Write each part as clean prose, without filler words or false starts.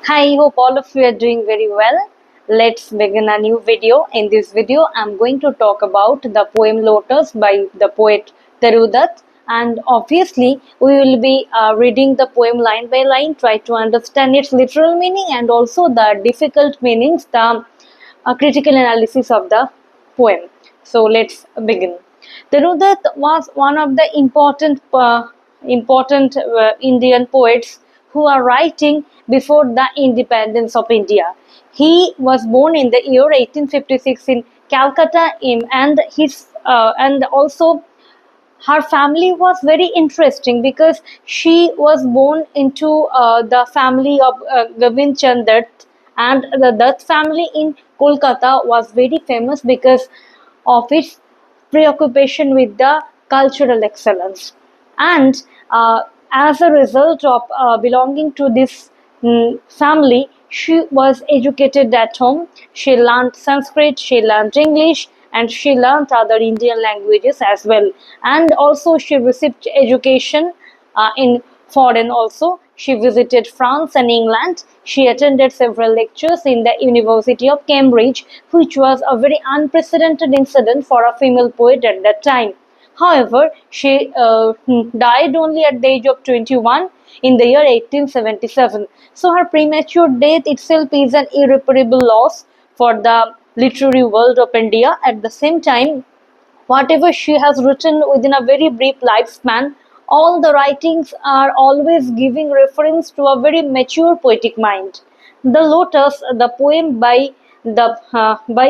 Hi, hope all of you are doing very well. Let's begin a new video. In this video, I'm going to talk about the poem Lotus by the poet Toru. And obviously, we will be reading the poem line by line, try to understand its literal meaning and also the difficult meanings, the critical analysis of the poem. So let's begin. Toru was one of the important Indian poets who are writing before the independence of India. He was born in the year 1856 in Calcutta, and also her family was very interesting because she was born into the family of Govind Chand Dutt, and the Dutt family in Kolkata was very famous because of its preoccupation with the cultural excellence. And as a result of belonging to this family, she was educated at home. She learned Sanskrit, she learned English, and she learned other Indian languages as well. And also, she received education in foreign also. She visited France and England. She attended several lectures in the University of Cambridge, which was a very unprecedented incident for a female poet at that time. However, she died only at the age of 21 in the year 1877. So her premature death itself is an irreparable loss for the literary world of India. At the same time, whatever she has written within a very brief lifespan, all the writings are always giving reference to a very mature poetic mind. The Lotus, the poem by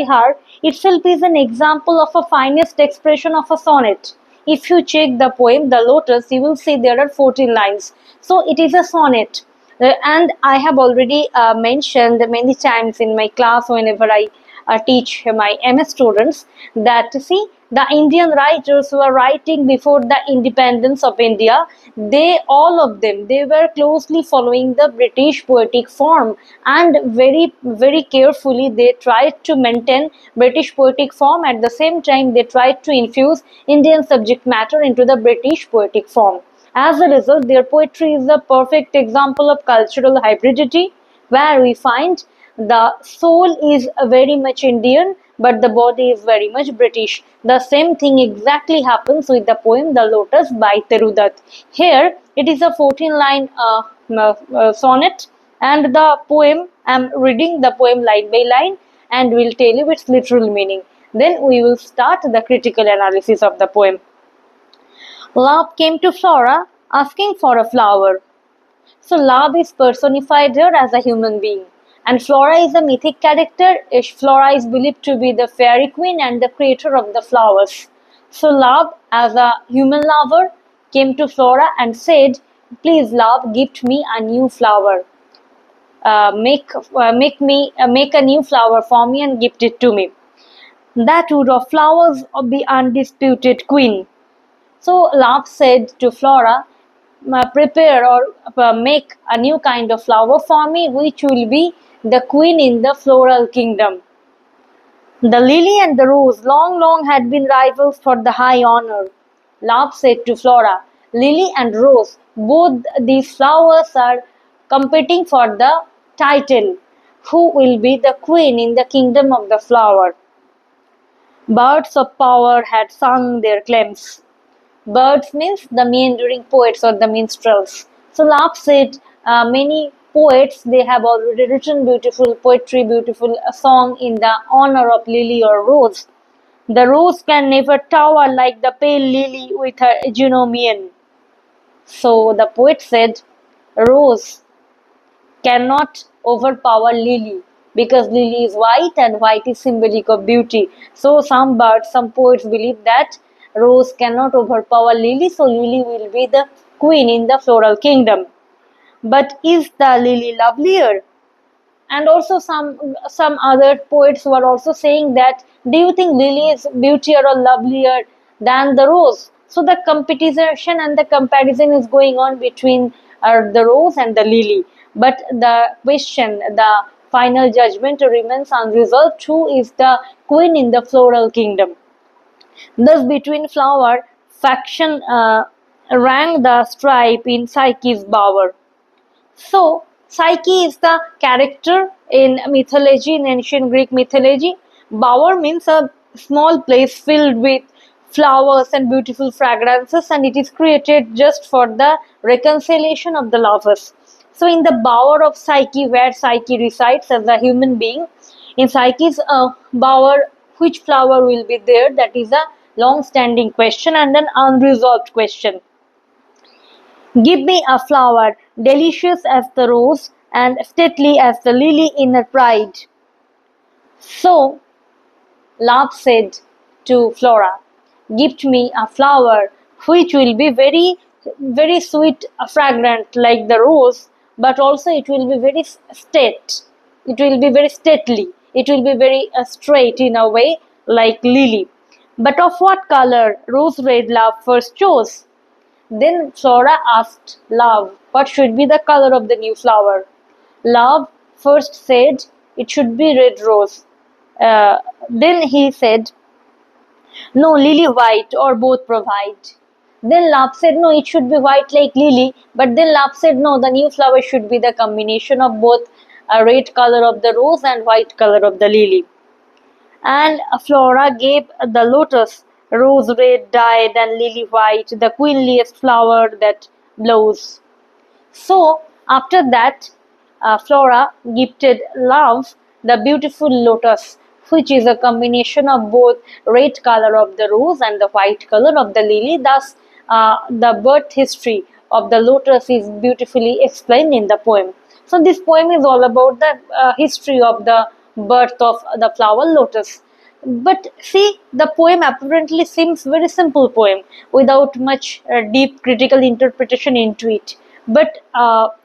her itself is an example of a finest expression of a sonnet. If you check the poem, The Lotus, you will see there are 14 lines. So it is a sonnet. And I have already mentioned many times in my class whenever I teach my MS students that see the Indian writers who are writing before the independence of India, they all of them they were closely following the British poetic form, and very carefully they tried to maintain British poetic form. At the same time, they tried to infuse Indian subject matter into the British poetic form. As a result, their poetry is a perfect example of cultural hybridity, where we find the soul is very much Indian, but the body is very much British. The same thing exactly happens with the poem The Lotus by Toru. Here, it is a 14-line sonnet, and the poem, I'm reading the poem line by line and will tell you its literal meaning. Then we will start the critical analysis of the poem. Love came to Flora asking for a flower. So love is personified here as a human being. And Flora is a mythic character. Flora is believed to be the fairy queen and the creator of the flowers. So love, as a human lover, came to Flora and said, "Please, love, gift me a new flower. Make a new flower for me and gift it to me. That would of flowers be undisputed queen." So Love said to Flora, prepare or make a new kind of flower for me, which will be the queen in the floral kingdom. The lily and the rose long had been rivals for the high honor. Love said to Flora, lily and rose, both these flowers are competing for the title. Who will be the queen in the kingdom of the flower? Birds of power had sung their claims. Birds means the meandering poets or the minstrels. So Love said many poets, they have already written beautiful poetry, beautiful song in the honor of lily or rose. The rose can never tower like the pale lily with her Eunomian. So the poet said, rose cannot overpower lily because lily is white and white is symbolic of beauty. So some birds, some poets believe that rose cannot overpower lily, so lily will be the queen in the floral kingdom. But is the lily lovelier? And also some other poets were also saying that, do you think lily is beautier or lovelier than the rose? So the competition and the comparison is going on between the rose and the lily. But the question, the final judgment remains unresolved. Who is the queen in the floral kingdom? Thus, between flower faction rang the strife in Psyche's bower. So, Psyche is the character in mythology, in ancient Greek mythology. Bower means a small place filled with flowers and beautiful fragrances, and it is created just for the reconciliation of the lovers. So, in the bower of Psyche, where Psyche resides as a human being, in Psyche's bower, which flower will be there? That is a long standing question and an unresolved question. Give me a flower, delicious as the rose, and stately as the lily in her pride. So Love said to Flora, gift me a flower which will be very, very sweet, fragrant like the rose, but also it will be very state. It will be very stately. It will be very straight in a way like lily. But of what color? Rose red Love first chose. Then Flora asked Love what should be the color of the new flower. Love first said it should be red rose. Then he said, no, lily white or both provide. Then Love said, no, it should be white like lily. But then Love said, no, the new flower should be the combination of both a red color of the rose and white color of the lily. And Flora gave the lotus rose red dyed and lily white, the queenliest flower that blows. So after that, Flora gifted Love the beautiful lotus, which is a combination of both red color of the rose and the white color of the lily. Thus, the birth history of the lotus is beautifully explained in the poem. So this poem is all about the history of the birth of the flower lotus. But see, the poem apparently seems very simple poem without much deep critical interpretation into it. But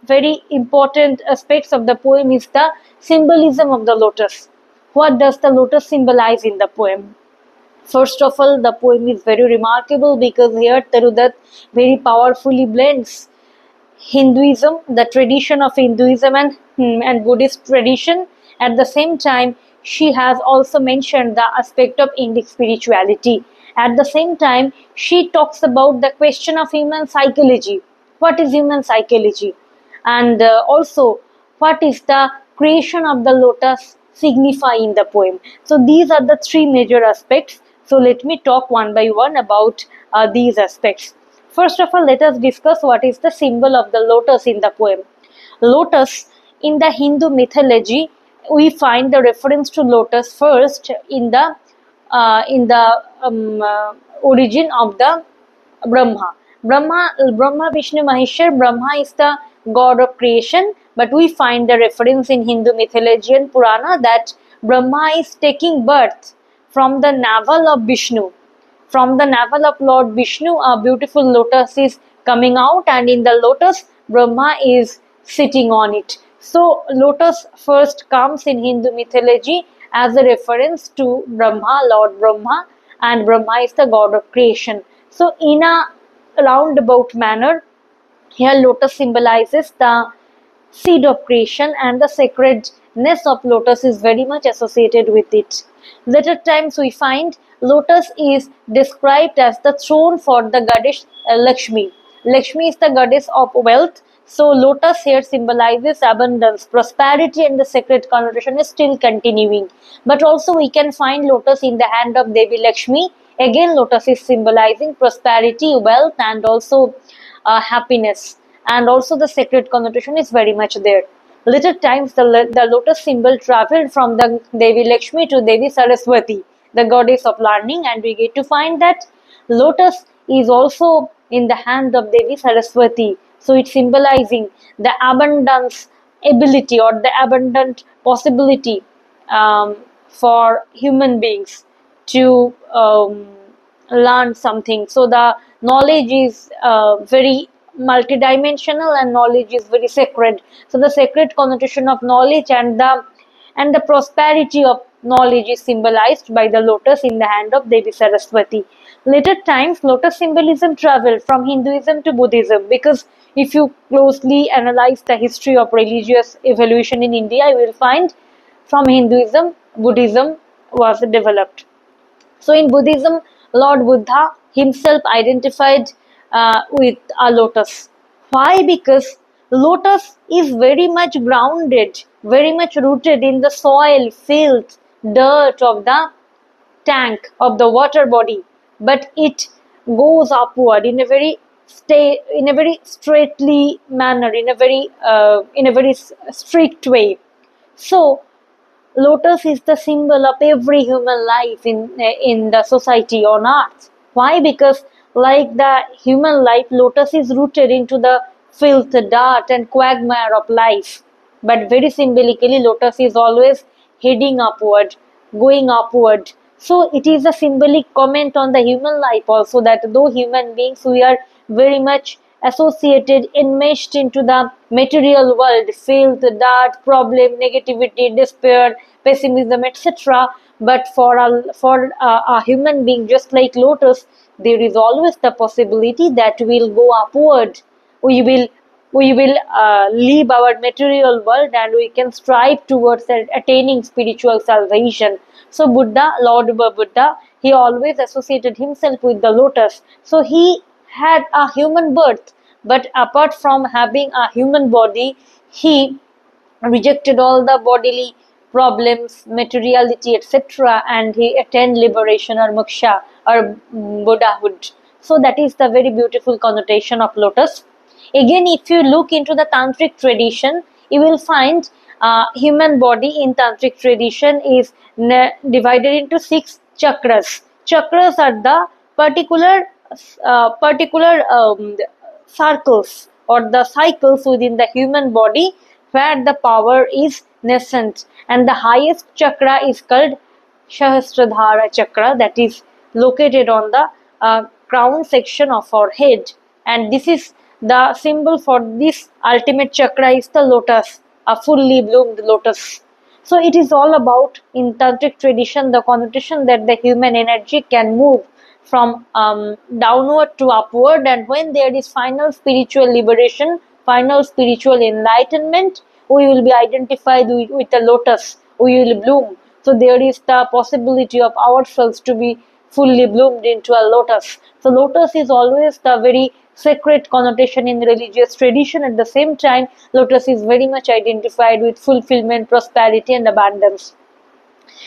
very important aspects of the poem is the symbolism of the lotus. What does the lotus symbolize in the poem? First of all, the poem is very remarkable because here Toru very powerfully blends Hinduism, the tradition of Hinduism and Buddhist tradition. At the same time, she has also mentioned the aspect of Indic spirituality. At the same time, she talks about the question of human psychology. What is human psychology? And also, what is the creation of the lotus signify in the poem? So these are the three major aspects. So let me talk one by one about these aspects. First of all, let us discuss what is the symbol of the lotus in the poem. Lotus, in the Hindu mythology, we find the reference to lotus first in the origin of the Brahma. Brahma, Vishnu, Maheshwar. Brahma is the god of creation, but we find the reference in Hindu mythology and Purana that Brahma is taking birth from the navel of Vishnu. From the navel of Lord Vishnu, a beautiful lotus is coming out, and in the lotus, Brahma is sitting on it. So, lotus first comes in Hindu mythology as a reference to Brahma, Lord Brahma, and Brahma is the god of creation. So, in a roundabout manner, here lotus symbolizes the seed of creation, and the sacredness of lotus is very much associated with it. Later times we find lotus is described as the throne for the goddess Lakshmi. Lakshmi is the goddess of wealth. So lotus here symbolizes abundance, prosperity, and the sacred connotation is still continuing. But also we can find lotus in the hand of Devi Lakshmi. Again, lotus is symbolizing prosperity, wealth, and also happiness. And also the sacred connotation is very much there. Later times, the lotus symbol traveled from the Devi Lakshmi to Devi Saraswati, the goddess of learning, and we get to find that lotus is also in the hand of Devi Saraswati. So it's symbolizing the abundance ability or the abundant possibility for human beings to learn something. So the knowledge is very multidimensional and knowledge is very sacred. So the sacred connotation of knowledge and the prosperity of knowledge is symbolized by the lotus in the hand of Devi Saraswati. Later times, lotus symbolism traveled from Hinduism to Buddhism, because if you closely analyze the history of religious evolution in India, you will find from Hinduism, Buddhism was developed. So in Buddhism, Lord Buddha himself identified with a lotus. Why? Because Lotus is very much grounded, very much rooted in the soil, filth, dirt of the tank of the water body, but it goes upward in a very straightly manner, in a very strict way. So Lotus is the symbol of every human life in the society on earth. Why? Because like the human life, Lotus is rooted into the filth, dirt, and quagmire of life. But very symbolically, Lotus is always heading upward, going upward. So it is a symbolic comment on the human life also, that though human beings, we are very much associated, enmeshed into the material world, filth, dirt, problem, negativity, despair, pessimism, etc. But for a human being just like Lotus, there is always the possibility that we'll go upward. We will leave our material world, and we can strive towards attaining spiritual salvation. So Buddha, Lord Buddha, he always associated himself with the lotus. So he had a human birth, but apart from having a human body, he rejected all the bodily problems, materiality, etc., and he attained liberation or moksha or Buddhahood. So that is the very beautiful connotation of lotus. Again, if you look into the tantric tradition, you will find human body in tantric tradition is divided into 6 chakras. Chakras are the particular circles or the cycles within the human body where the power is nascent, and the highest chakra is called Sahasradhara chakra, that is located on the crown section of our head, and this is the symbol for this ultimate chakra is the lotus, a fully bloomed lotus. So it is all about, in tantric tradition, the connotation that the human energy can move from downward to upward, and when there is final spiritual liberation, final spiritual enlightenment, we will be identified with a lotus, we will bloom. So there is the possibility of ourselves to be fully bloomed into a lotus. So lotus is always the very sacred connotation in religious tradition. At the same time, lotus is very much identified with fulfillment, prosperity, and abundance.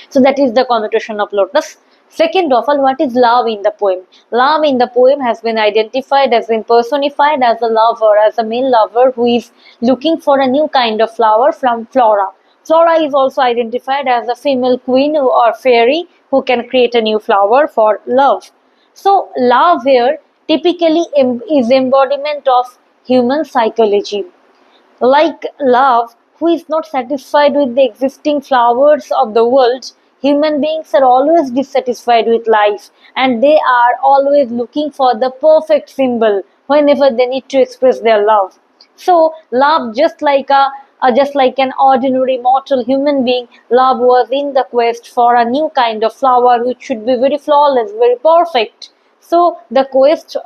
So that is the connotation of lotus. Second of all, what is love in the poem? Love in the poem has been identified, has been personified as a lover, as a male lover who is looking for a new kind of flower from Flora. Flora is also identified as a female queen or fairy who can create a new flower for love. So love here typically is embodiment of human psychology. Like love, who is not satisfied with the existing flowers of the world, human beings are always dissatisfied with life, and they are always looking for the perfect symbol whenever they need to express their love. So, love, just like an ordinary mortal human being, love was in the quest for a new kind of flower which should be very flawless, very perfect. So, the quest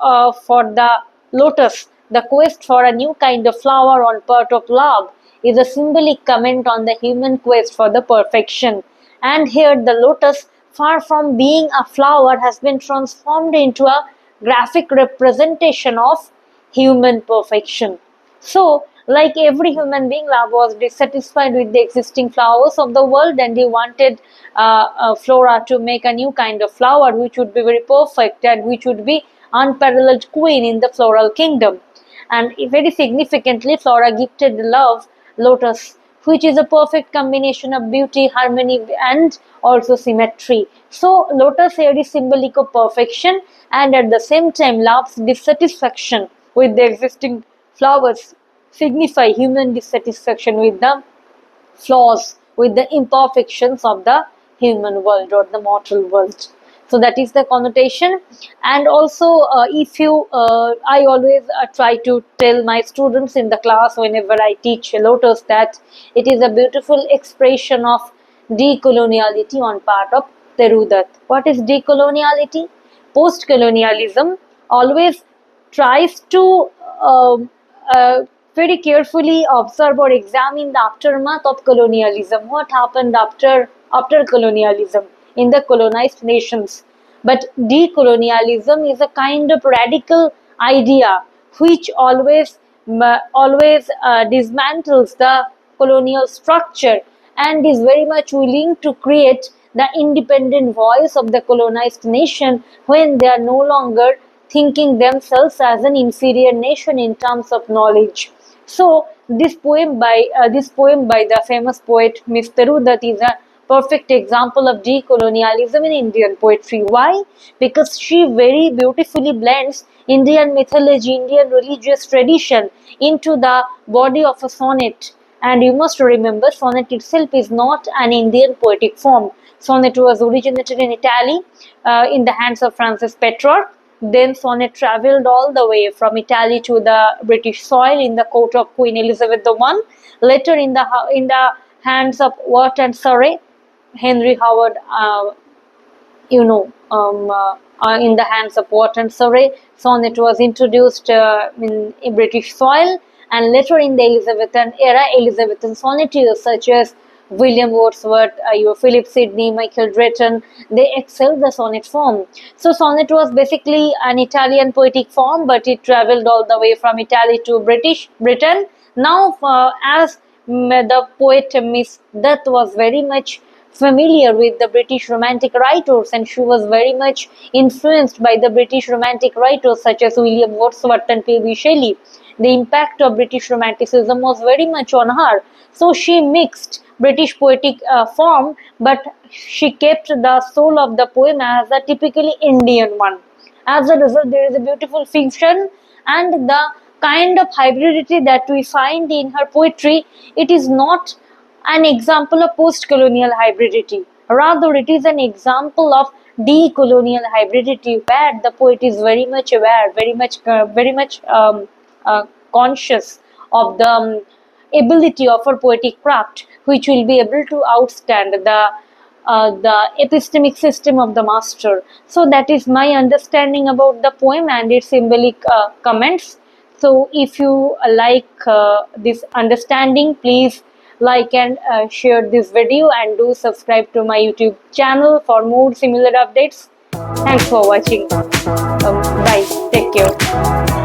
for the lotus, the quest for a new kind of flower on part of love, is a symbolic comment on the human quest for the perfection. And here the lotus, far from being a flower, has been transformed into a graphic representation of human perfection. So, like every human being, love was dissatisfied with the existing flowers of the world, and he wanted Flora to make a new kind of flower which would be very perfect and which would be unparalleled queen in the floral kingdom. And very significantly, Flora gifted love Lotus, which is a perfect combination of beauty, harmony, and also symmetry. So, Lotus here is symbolic of perfection, and at the same time, love's dissatisfaction with the existing flowers signify human dissatisfaction with the flaws, with the imperfections of the human world or the mortal world. So that is the connotation. And also, if you I always try to tell my students in the class whenever I teach Lotus that it is a beautiful expression of decoloniality on part of Toru. What is decoloniality? Post-colonialism always tries to um, uh, very carefully observe or examine the aftermath of colonialism. What happened after colonialism in the colonized nations? But decolonialism is a kind of radical idea which always always dismantles the colonial structure and is very much willing to create the independent voice of the colonized nation when they are no longer thinking themselves as an inferior nation in terms of knowledge. So this poem by the famous poet Miss Toru Dutt is a perfect example of decolonialism in Indian poetry. Why? Because she very beautifully blends Indian mythology, Indian religious tradition into the body of a sonnet. And you must remember, sonnet itself is not an Indian poetic form. Sonnet was originated in Italy in the hands of Francis Petrarch. Then sonnet travelled all the way from Italy to the British soil in the court of Queen Elizabeth I. Later in the hands of Watt and Surrey, Henry Howard, in the hands of Watt and Surrey. Sonnet was introduced in British soil, and later in the Elizabethan era, Elizabethan sonneteers such as William Wordsworth, your Philip Sidney, Michael Drayton, they excelled the sonnet form. So sonnet was basically an Italian poetic form, but it travelled all the way from Italy to Britain. Now, as the poet Miss Dutt was very much familiar with the British Romantic writers, and she was very much influenced by the British Romantic writers such as William Wordsworth and P.B. Shelley. The impact of British Romanticism was very much on her. So she mixed British poetic form, but she kept the soul of the poem as a typically Indian one. As a result, there is a beautiful fiction and the kind of hybridity that we find in her poetry. It is not an example of post-colonial hybridity. Rather, it is an example of decolonial hybridity, where the poet is very much aware, very much conscious of the ability of her poetic craft, which will be able to outstand the epistemic system of the master. So that is my understanding about the poem and its symbolic comments. So if you like this understanding, please like and share this video, and do subscribe to my YouTube channel for more similar updates. Thanks for watching. Bye. Take care.